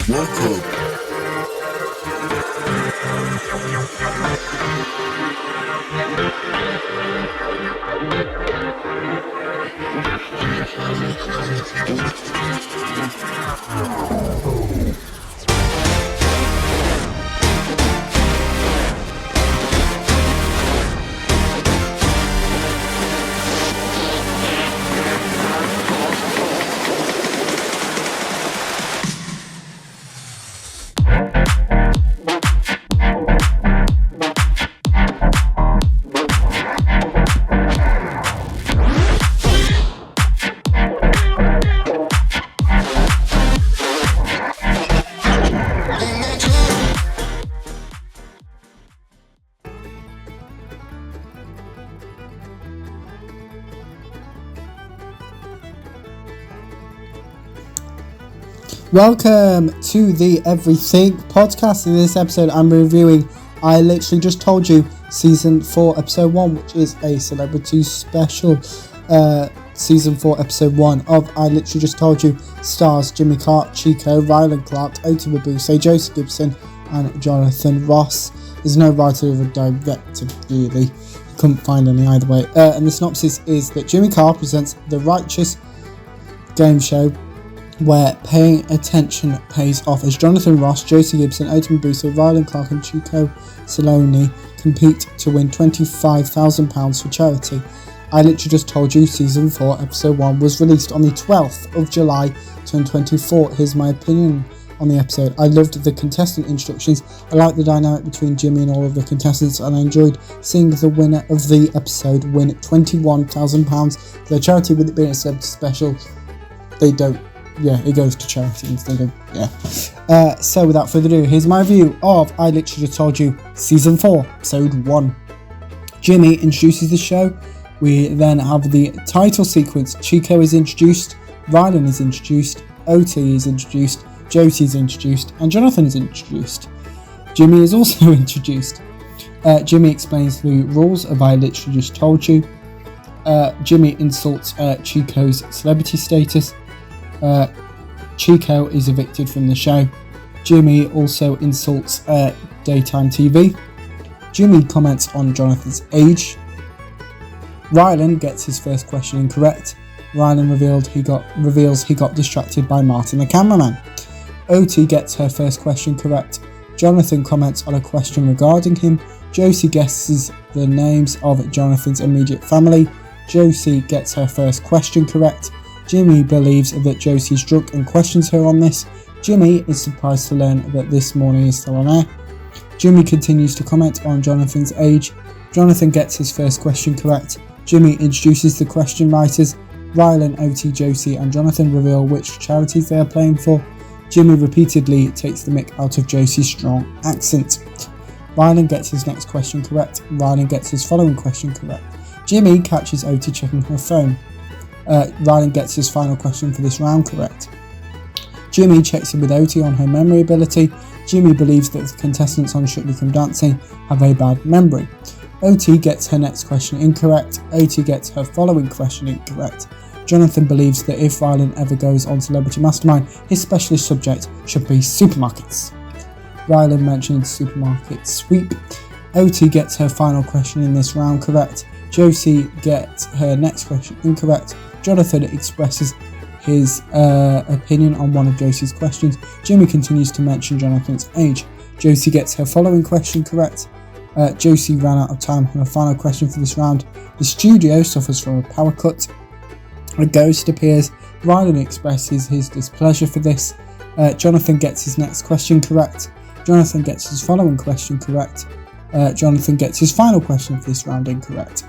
Welcome. Welcome to the Everything podcast. In this episode, I'm reviewing I Literally Just Told You Season 4 Episode 1, which is a celebrity special. Season 4 Episode 1 of I Literally Just Told You stars Jimmy Carr, Chico, Ryland Clark, Oti Mabuse, Josie Gibson and Jonathan Ross. There's no writer or director really. You couldn't find any either way. And the synopsis is that Jimmy Carr presents the Righteous game show where paying attention pays off as Jonathan Ross, Josie Gibson, Oti Mabuse, Ryland Clark and Chico Saloni compete to win £25,000 for charity. I Literally Just Told You Season 4 Episode 1 was released on the 12th of July 2024. Here's my opinion on the episode. I loved the contestant instructions. I liked the dynamic between Jimmy and all of the contestants, and I enjoyed seeing the winner of the episode win £21,000 for their charity. With it being a celebrity special, it goes to charity instead of, so without further ado, here's my review of I Literally Just Told You Season 4, Episode 1. Jimmy introduces the show. We then have the title sequence. Chico is introduced, Ryland is introduced, Oti is introduced, Josie is introduced, and Jonathan is introduced. Jimmy is also introduced. Jimmy explains the rules of I Literally Just Told You. Jimmy insults Chico's celebrity status. Chico is evicted from the show. Jimmy also insults daytime TV. Jimmy comments on Jonathan's age. Ryland gets his first question incorrect. Ryland reveals he got distracted by Martin the cameraman. Oti gets her first question correct. Jonathan comments on a question regarding him. Josie guesses the names of Jonathan's immediate family. Josie gets her first question correct. Jimmy believes that Josie's drunk and questions her on this. Jimmy is surprised to learn that This Morning is still on air. Jimmy continues to comment on Jonathan's age. Jonathan gets his first question correct. Jimmy introduces the question writers. Ryland, Oti, Josie and Jonathan reveal which charities they are playing for. Jimmy repeatedly takes the mick out of Josie's strong accent. Ryland gets his next question correct. Ryland gets his following question correct. Jimmy catches Oti checking her phone. Ryland gets his final question for this round correct. Jimmy checks in with Oti on her memory ability. Jimmy believes that the contestants on Strictly Come Dancing have a bad memory. Oti gets her next question incorrect. Oti gets her following question incorrect. Jonathan believes that if Ryland ever goes on Celebrity Mastermind, his specialist subject should be supermarkets. Ryland mentions supermarket sweep. Oti gets her final question in this round correct. Josie gets her next question incorrect. Jonathan expresses his opinion on one of Josie's questions. Jimmy continues to mention Jonathan's age. Josie gets her following question correct. Josie ran out of time on her final question for this round. The studio suffers from a power cut. A ghost appears. Ryland expresses his displeasure for this. Jonathan gets his next question correct. Jonathan gets his following question correct. Jonathan gets his final question for this round incorrect.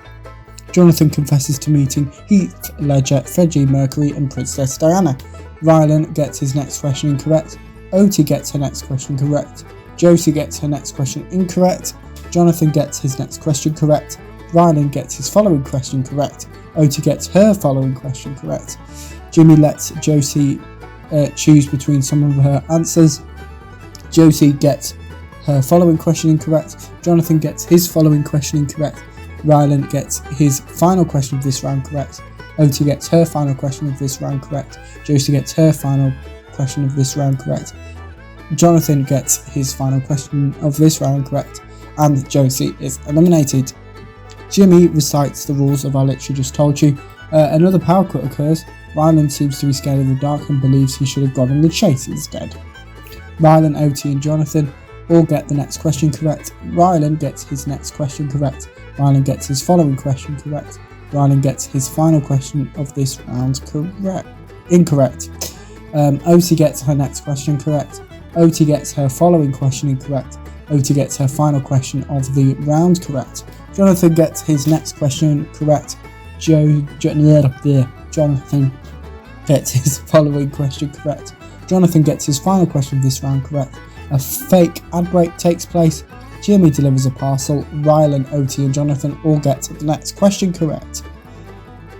Jonathan confesses to meeting Heath Ledger, Freddie Mercury and Princess Diana. Ryland gets his next question incorrect. Oti gets her next question correct. Josie gets her next question incorrect. Jonathan gets his next question correct. Ryland gets his following question correct. Oti gets her following question correct. Jimmy lets Josie choose between some of her answers. Josie gets her following question incorrect. Jonathan gets his following question incorrect. Ryland gets his final question of this round correct. Oti gets her final question of this round correct. Josie gets her final question of this round correct. Jonathan gets his final question of this round correct, and Josie is eliminated. Jimmy recites the rules of I literally just told you. Another power cut occurs. Rylan seems to be scared of the dark and believes he should have gone on the chase instead. Rylan, OT and Jonathan all get the next question correct. Rylan gets his next question correct. Rylan gets his following question correct. Rylan gets his final question of this round incorrect. OT gets her next question correct. OT gets her following question incorrect. OT gets her final question of the round correct. Jonathan gets his next question correct. Jonathan gets his following question correct. Jonathan gets his final question of this round correct. A fake ad break takes place. Jimmy delivers a parcel. Rylan, OT and Jonathan all get the next question correct.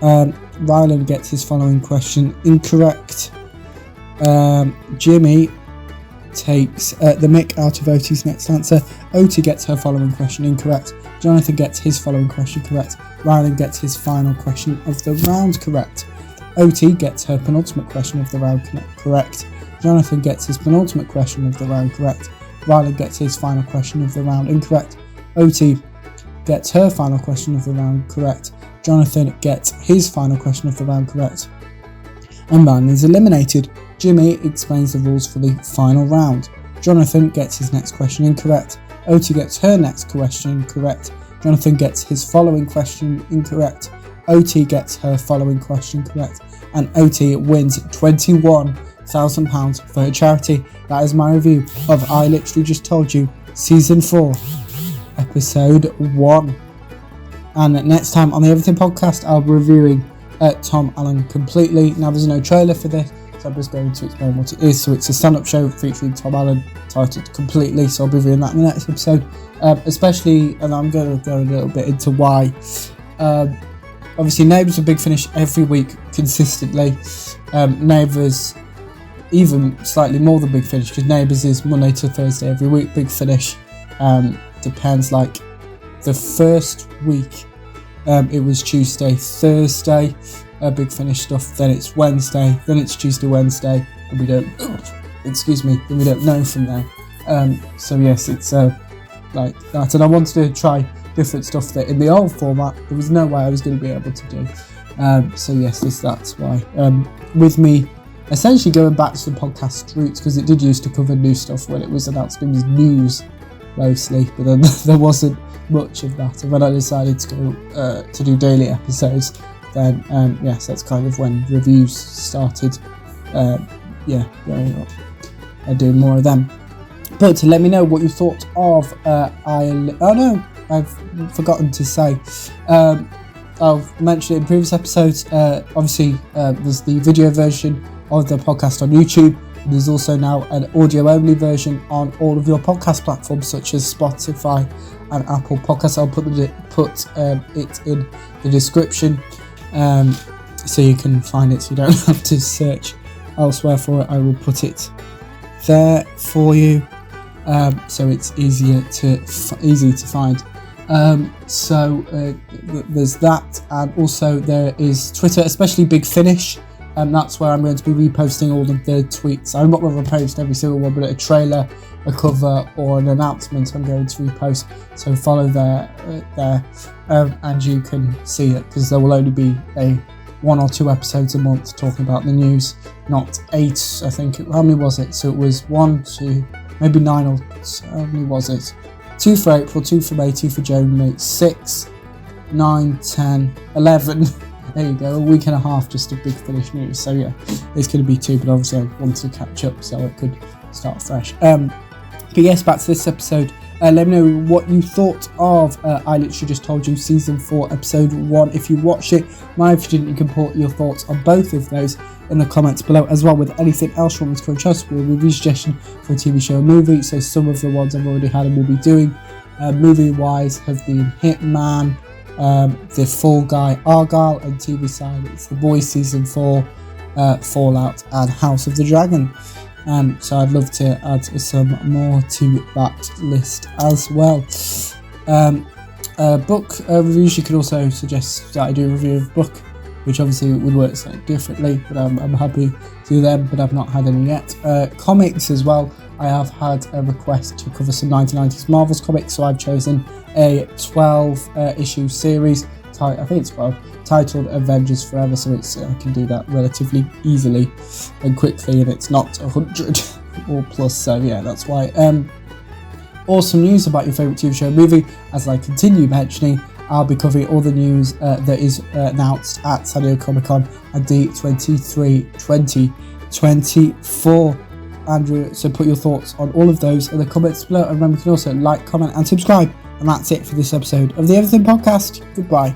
Rylan gets his following question incorrect. Jimmy takes the mick out of OT's next answer. OT gets her following question incorrect. Jonathan gets his following question correct. Rylan gets his final question of the round correct. OT gets her penultimate question of the round correct. Jonathan gets his penultimate question of the round correct. Rylan gets his final question of the round incorrect. OT gets her final question of the round correct. Jonathan gets his final question of the round correct. And Rylan is eliminated. Jimmy explains the rules for the final round. Jonathan gets his next question incorrect. OT gets her next question correct. Jonathan gets his following question incorrect. OT gets her following question correct. And OT wins £21,000 for her charity. That is my review of I Literally Just Told You, Season 4, Episode 1. And next time on the Everything Podcast, I'll be reviewing Tom Allen Completely. Now, there's no trailer for this, so I'm just going to explain what it is. So it's a stand-up show featuring Tom Allen titled Completely, so I'll be reviewing that in the next episode. Especially, and I'm going to go a little bit into why. Obviously, Neighbours are Big Finish every week consistently. Neighbours even slightly more than Big Finish, because Neighbours is Monday to Thursday every week. Big Finish depends, like the first week it was Tuesday, Thursday, Big Finish stuff, then it's Wednesday, then it's Tuesday, Wednesday, and we don't then we don't know from there. So yes, it's like that, and I wanted to try different stuff that in the old format there was no way I was going to be able to do. So yes, that's why. With me essentially going back to the podcast roots, because it did used to cover new stuff when it was announced. It was news mostly, but then there wasn't much of that. And when I decided to go to do daily episodes, then yes, that's kind of when reviews started. Going up and doing more of them. But to let me know what you thought of I've forgotten to say. I've mentioned it in previous episodes. Obviously, there's the video version of the podcast on YouTube. There's also now an audio-only version on all of your podcast platforms, such as Spotify and Apple Podcasts. I'll put it in the description, so you can find it. So you don't have to search elsewhere for it. I will put it there for you, so it's easy to find. So there's that, and also there is Twitter, especially Big Finish. That's where I'm going to be reposting all of the tweets. I'm not going to repost every single one, but a trailer, a cover, or an announcement I'm going to repost. So follow there, and you can see it, because there will only be 1 or 2 episodes a month talking about the news, not 8. I think. How many was it? So it was 1, 2, maybe 9, or how many was it? 2 for April, 2 for May, 2 for June, 6, 9, 10, 11. There you go, a week and a half just of Big Finish news. So yeah, it's going to be 2, but obviously I wanted to catch up so it could start fresh. But yes, back to this episode. Let me know what you thought of I Literally Just Told You Season 4 Episode 1 if you watched it. If you didn't, you can put your thoughts on both of those in the comments below, as well with anything else you want me to cover. Just a review suggestion for a TV show or movie. So some of the ones I've already had and will be doing movie-wise have been Hitman, The Fall Guy, Argyle, and TV side it's The Boys Season 4, Fallout, and House of the Dragon. So I'd love to add some more to that list as well. Book reviews, you can also suggest that I do a review of book, which obviously would work slightly differently, but I'm happy to do them, but I've not had any yet. Comics as well, I have had a request to cover some 1990s Marvel's comics, so I've chosen a 12 issue series, I think it's 12, titled Avengers Forever, so I can do that relatively easily and quickly, and it's not 100 or plus, so yeah, that's why. Awesome news about your favourite TV show and movie. As I continue mentioning, I'll be covering all the news that is announced at San Diego Comic-Con at D23 2024. Andrew, so put your thoughts on all of those in the comments below, and remember you can also like, comment and subscribe. And that's it for this episode of the Everything Podcast. Goodbye.